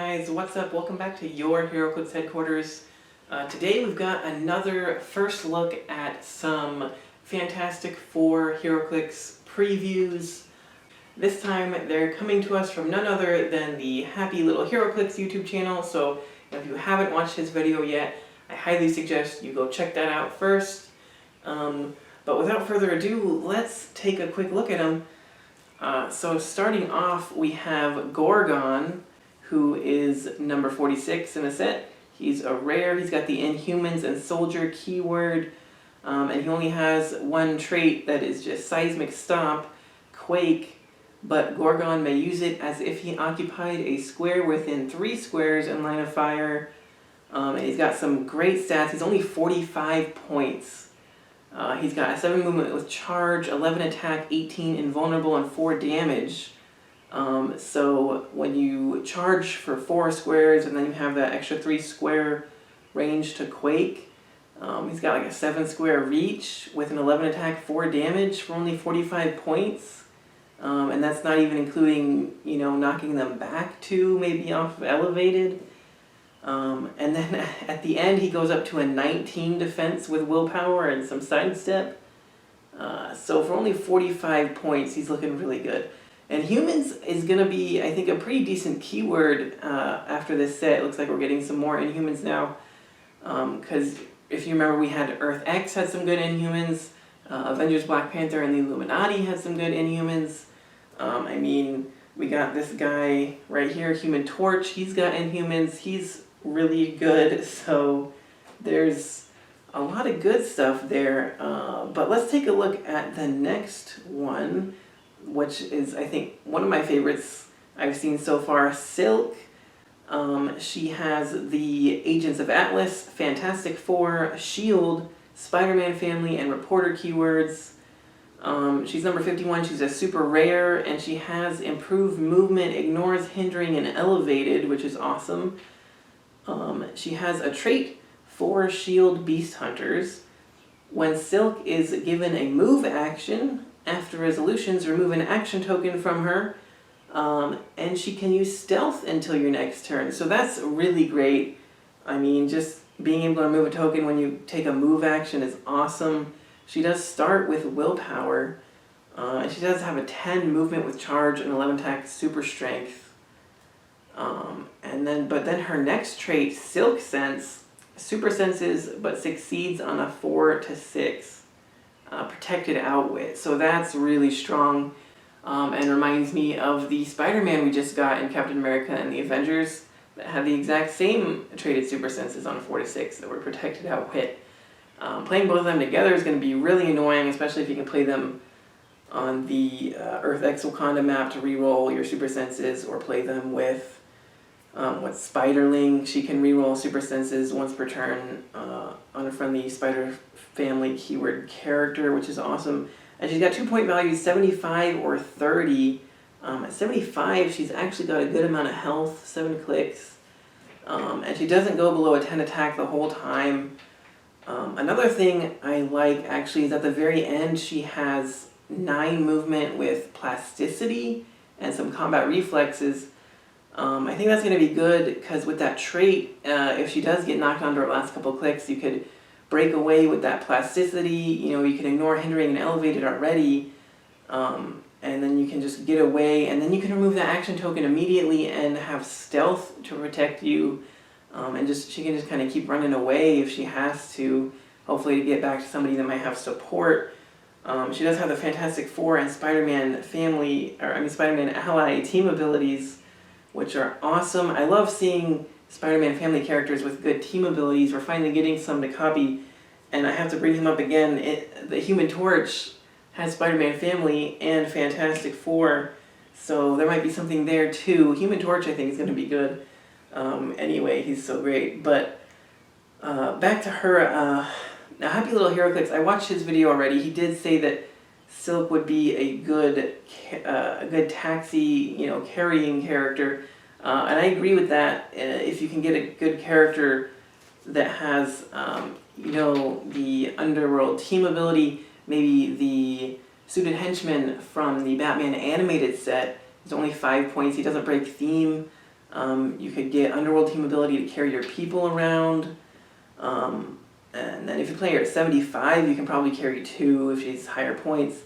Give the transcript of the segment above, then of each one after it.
guys, what's up? Welcome back to your Heroclix headquarters. Today we've got another first look at some Fantastic Four Heroclix previews. This time they're coming to us from none other than the Happy Little Heroclix YouTube channel, so if you haven't watched his video yet, I highly suggest you go check that out first. But without further ado, let's take a quick look at them. So starting off, we have Gorgon, who is number 46 in the set. He's a rare, he's got the Inhumans and Soldier keyword, and he only has one trait that is just Seismic Stomp, Quake, but Gorgon may use it as if he occupied a square within 3 squares in line of fire. And he's got some great stats. He's only 45 points. He's got a 7 movement with charge, 11 attack, 18 invulnerable, and 4 damage. So when you charge for 4 squares and then you have that extra 3 square range to Quake, he's got like a 7 square reach with an 11 attack, 4 damage for only 45 points. And that's not even including, knocking them back to maybe off of elevated. And then at the end he goes up to a 19 defense with willpower and some sidestep. So for only 45 points he's looking really good. And humans is going to be, I think, a pretty decent keyword after this set. It looks like we're getting some more Inhumans now. Because if you remember, we had Earth X had some good Inhumans. Avengers Black Panther and the Illuminati had some good Inhumans. We got this guy right here, Human Torch. He's got Inhumans. He's really good. So there's a lot of good stuff there. But let's take a look at the next one, which is, I think, one of my favorites I've seen so far, Silk. She has the Agents of Atlas, Fantastic Four, S.H.I.E.L.D., Spider-Man family, and Reporter keywords. She's number 51, she's a super rare, and she has improved movement, ignores hindering, and elevated, which is awesome. She has a trait for S.H.I.E.L.D. Beast Hunters. When Silk is given a move action, after resolutions, remove an action token from her, and she can use stealth until your next turn. So that's really great. Just being able to remove a token when you take a move action is awesome. She does start with willpower, and she does have a 10 movement with charge and 11 attack, super strength. But then her next trait, Silk Sense, super senses but succeeds on a 4 to 6. Protected outwit, so that's really strong, and reminds me of the Spider-Man we just got in Captain America and the Avengers that had the exact same traded super senses on a 4 to 6 that were protected outwit. Playing both of them together is going to be really annoying, especially if you can play them on the Earth X Wakanda map to reroll your super senses, or play them with Spiderling. She can reroll super senses once per turn on a friendly Spider family keyword character, which is awesome. And she's got 2-point values, 75 or 30. At 75, she's actually got a good amount of health, 7 clicks. And she doesn't go below a 10 attack the whole time. Another thing I like, actually, is at the very end she has 9 movement with plasticity and some combat reflexes. I think that's going to be good, because with that trait, if she does get knocked onto her last couple clicks, you could break away with that plasticity. You can ignore hindering and elevated already, and then you can just get away, and then you can remove that action token immediately and have stealth to protect you, and she can just kind of keep running away if she has to, hopefully to get back to somebody that might have support. She does have the Fantastic Four and Spider-Man family, Spider-Man ally team abilities, which are awesome. I love seeing Spider-Man family characters with good team abilities. We're finally getting some to copy, and I have to bring him up again. The Human Torch has Spider-Man family and Fantastic Four, so there might be something there too. Human Torch, I think, is going to be good. Anyway, he's so great. But back to her. Now, Happy Little Heroclix, I watched his video already. He did say that Silk would be a good taxi, carrying character, and I agree with that. If you can get a good character that has, the Underworld team ability, maybe the Suited Henchman from the Batman animated set is only 5 points. He doesn't break theme, You could get Underworld team ability to carry your people around. And then if you play her at 75, you can probably carry 2 if she's higher points.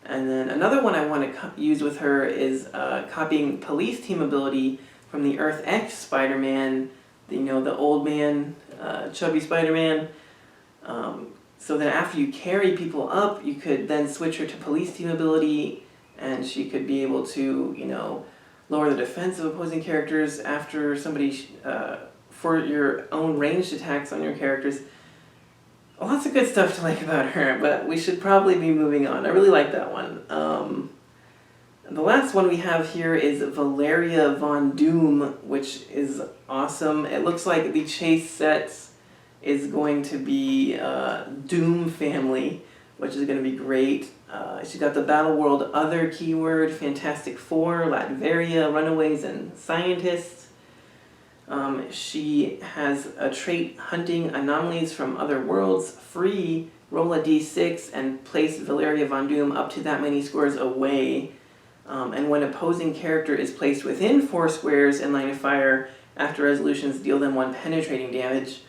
And then another one I want to use with her is copying police team ability from the Earth X Spider-Man, the old man, chubby Spider-Man. So then after you carry people up, you could then switch her to police team ability, and she could be able to, lower the defense of opposing characters after somebody, for your own ranged attacks on your characters. Lots of good stuff to like about her, but we should probably be moving on. I really like that one. The last one we have here is Valeria Von Doom, which is awesome. It looks like the chase set is going to be Doom Family, which is going to be great. She's got the Battle World Other keyword, Fantastic Four, Latveria, Runaways, and Scientists. She has a trait Hunting Anomalies from Other Worlds, free, roll a d6, and place Valeria Von Doom up to that many squares away. And when opposing character is placed within 4 squares in line of fire, after resolutions deal them 1 penetrating damage.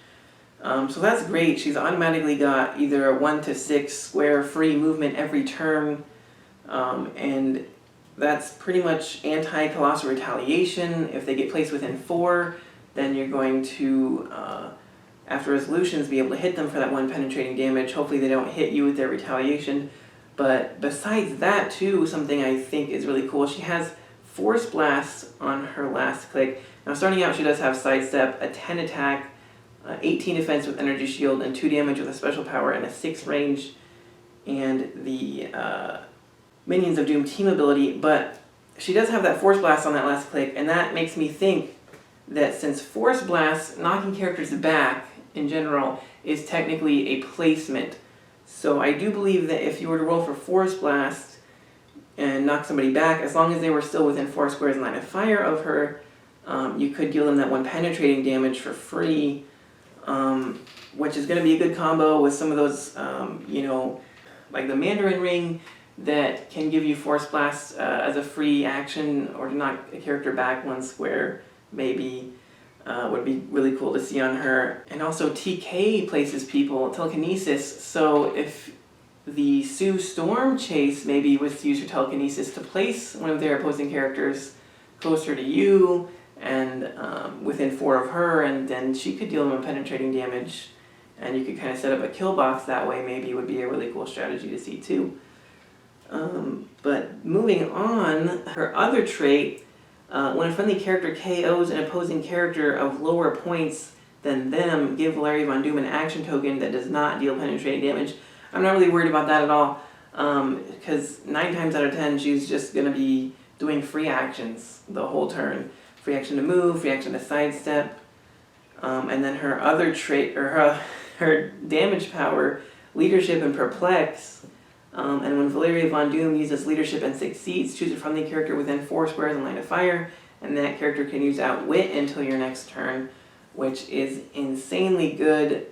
So that's great. She's automatically got either a 1 to 6 square free movement every turn, and that's pretty much anti-colossal retaliation. If they get placed within 4, then you're going to, after resolutions, be able to hit them for that 1 penetrating damage. Hopefully they don't hit you with their retaliation. But besides that too, something I think is really cool, she has Force Blast on her last click. Now starting out, she does have Sidestep, a 10 attack, 18 defense with Energy Shield, and 2 damage with a special power, and a 6 range, and the Minions of Doom team ability. But she does have that Force Blast on that last click, and that makes me think that since Force Blast, knocking characters back in general, is technically a placement. So I do believe that if you were to roll for Force Blast and knock somebody back, as long as they were still within 4 squares in line of fire of her, you could deal them that 1 penetrating damage for free, which is going to be a good combo with some of those, like the Mandarin Ring that can give you Force Blast as a free action, or to knock a character back 1 square, maybe. Would be really cool to see on her. And also TK places people, telekinesis, so if the Sue Storm chase maybe was to use your telekinesis to place one of their opposing characters closer to you and within 4 of her, and then she could deal them a penetrating damage, and you could kind of set up a kill box that way, maybe would be a really cool strategy to see too. But moving on, her other trait, when a friendly character KOs an opposing character of lower points than them, give Valeria Von Doom an action token that does not deal penetrating damage. I'm not really worried about that at all, because 9 times out of 10 she's just going to be doing free actions the whole turn. Free action to move, free action to sidestep, and then her other trait, or her damage power, leadership and perplex. And when Valeria Von Doom uses leadership and succeeds, choose a friendly character within 4 squares in line of fire, and that character can use Outwit until your next turn, which is insanely good.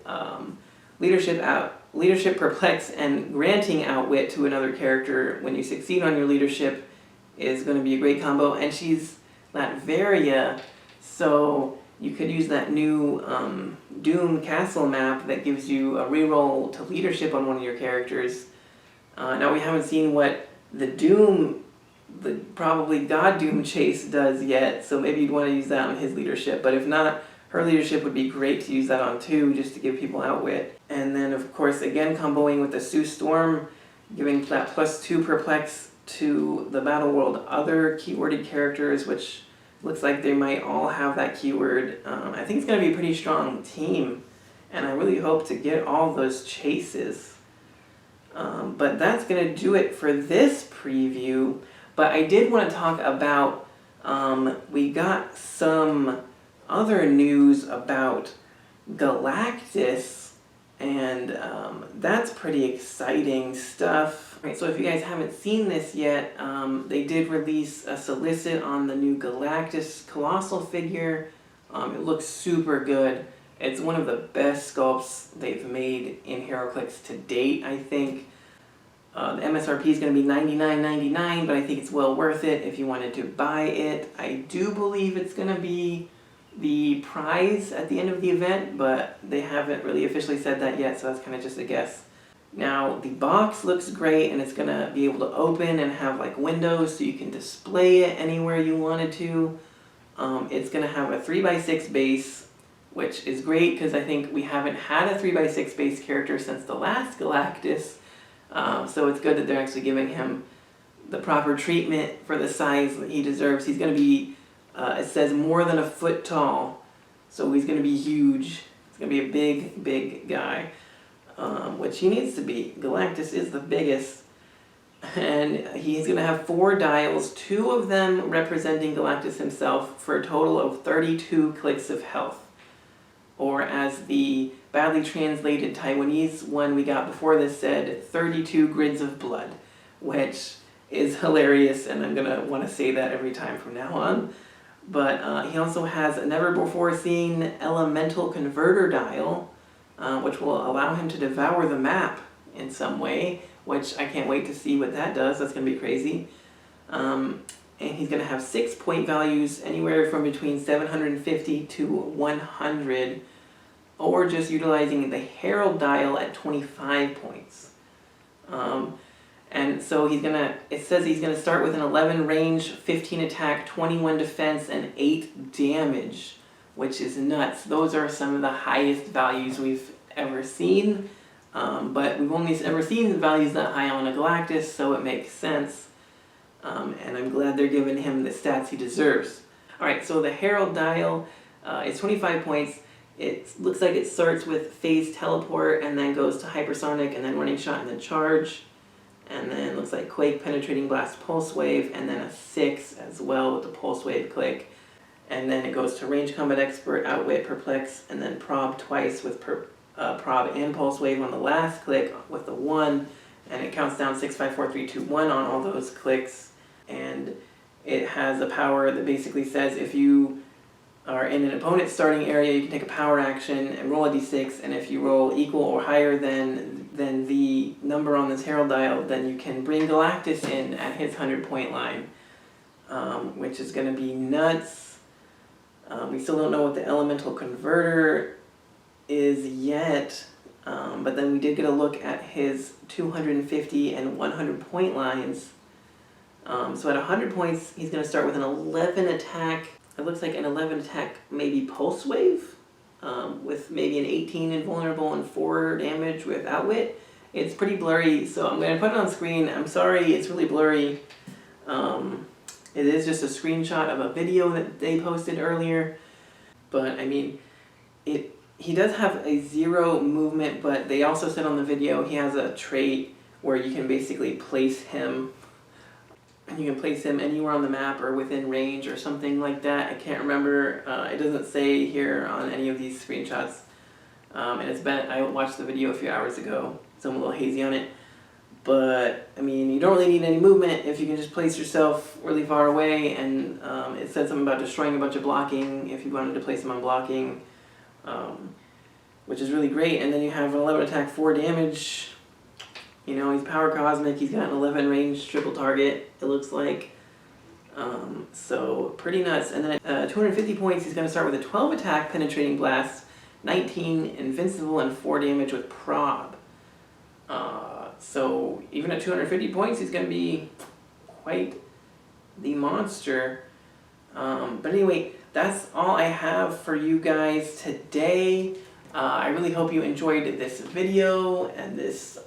Leadership, perplex, and granting Outwit to another character when you succeed on your leadership is going to be a great combo. And she's Latveria, so you could use that new Doom Castle map that gives you a reroll to leadership on one of your characters. Now we haven't seen what the probably God Doom chase does yet, so maybe you'd want to use that on his leadership, but if not, her leadership would be great to use that on too, just to give people Outwit. And then of course, again, comboing with the Sue Storm, giving that +2 perplex to the Battle World Other keyworded characters, which looks like they might all have that keyword. I think it's going to be a pretty strong team, and I really hope to get all those chases. But that's going to do it for this preview. But I did want to talk about, we got some other news about Galactus, and that's pretty exciting stuff. Right, so if you guys haven't seen this yet, they did release a solicit on the new Galactus Colossal figure. It looks super good. It's one of the best sculpts they've made in Heroclix to date, I think. The MSRP is going to be $99.99, but I think it's well worth it if you wanted to buy it. I do believe it's going to be the prize at the end of the event, but they haven't really officially said that yet, so that's kind of just a guess. Now, the box looks great, and it's going to be able to open and have like windows so you can display it anywhere you wanted to. It's going to have a 3x6 base, which is great because I think we haven't had a 3x6 base character since the last Galactus. So it's good that they're actually giving him the proper treatment for the size that he deserves. He's going to be, it says, more than a foot tall, so he's going to be huge. He's going to be a big, big guy, which he needs to be. Galactus is the biggest, and he's going to have 4 dials, 2 of them representing Galactus himself, for a total of 32 clicks of health. Or as the badly translated Taiwanese one we got before this said, 32 grids of blood, which is hilarious, and I'm going to want to say that every time from now on. But he also has a never-before-seen elemental converter dial, which will allow him to devour the map in some way, which I can't wait to see what that does. That's going to be crazy. And he's going to have 6 point values, anywhere from between 750 to 100, or just utilizing the Herald dial at 25 points. And so it says he's going to start with an 11 range, 15 attack, 21 defense, and 8 damage, which is nuts. Those are some of the highest values we've ever seen, but we've only ever seen values that high on a Galactus, so it makes sense. And I'm glad they're giving him the stats he deserves. Alright, so the Herald dial is 25 points. It looks like it starts with phase teleport and then goes to hypersonic and then running shot and then charge. And then it looks like quake, penetrating blast, pulse wave, and then a 6 as well with the pulse wave click. And then it goes to range combat expert, outwit, perplex, and then prob twice with prob and pulse wave on the last click with the 1. And it counts down 6, 5, 4, 3, 2, 1 on all those clicks. And it has a power that basically says if you are in an opponent's starting area, you can take a power action and roll a d6, and if you roll equal or higher than the number on this Herald dial, then you can bring Galactus in at his 100-point line, which is going to be nuts. We still don't know what the elemental converter is yet, but then we did get a look at his 250 and 100-point lines. So at 100 points, he's going to start with an 11 attack. It looks like an 11 attack, maybe pulse wave, with maybe an 18 invulnerable and 4 damage with outwit. It's pretty blurry, so I'm going to put it on screen. I'm sorry, it's really blurry. It is just a screenshot of a video that they posted earlier. But I mean, he does have a 0 movement, but they also said on the video he has a trait where you can basically place him. You can place him anywhere on the map or within range or something like that. I can't remember. It doesn't say here on any of these screenshots. And I watched the video a few hours ago, so I'm a little hazy on it. But, I mean, you don't really need any movement if you can just place yourself really far away. And it said something about destroying a bunch of blocking if you wanted to place him on blocking, which is really great. And then you have an 11 attack, 4 damage. You know, he's power cosmic, he's got an 11 range triple target, it looks like. So, pretty nuts. And then at 250 points, he's going to start with a 12 attack, penetrating blast, 19 invincible, and 4 damage with prob. So, even at 250 points, he's going to be quite the monster. But anyway, that's all I have for you guys today. I really hope you enjoyed this video and this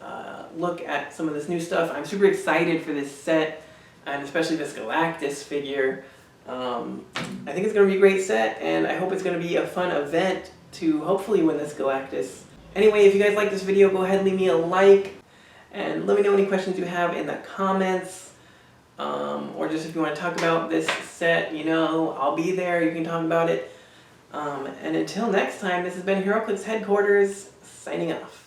look at some of this new stuff. I'm super excited for this set, and especially this Galactus figure. I think it's going to be a great set, and I hope it's going to be a fun event to hopefully win this Galactus. Anyway, if you guys like this video, go ahead and leave me a like, and let me know any questions you have in the comments, or just if you want to talk about this set, you know, I'll be there, you can talk about it. And until next time, this has been Heroclix Headquarters, signing off.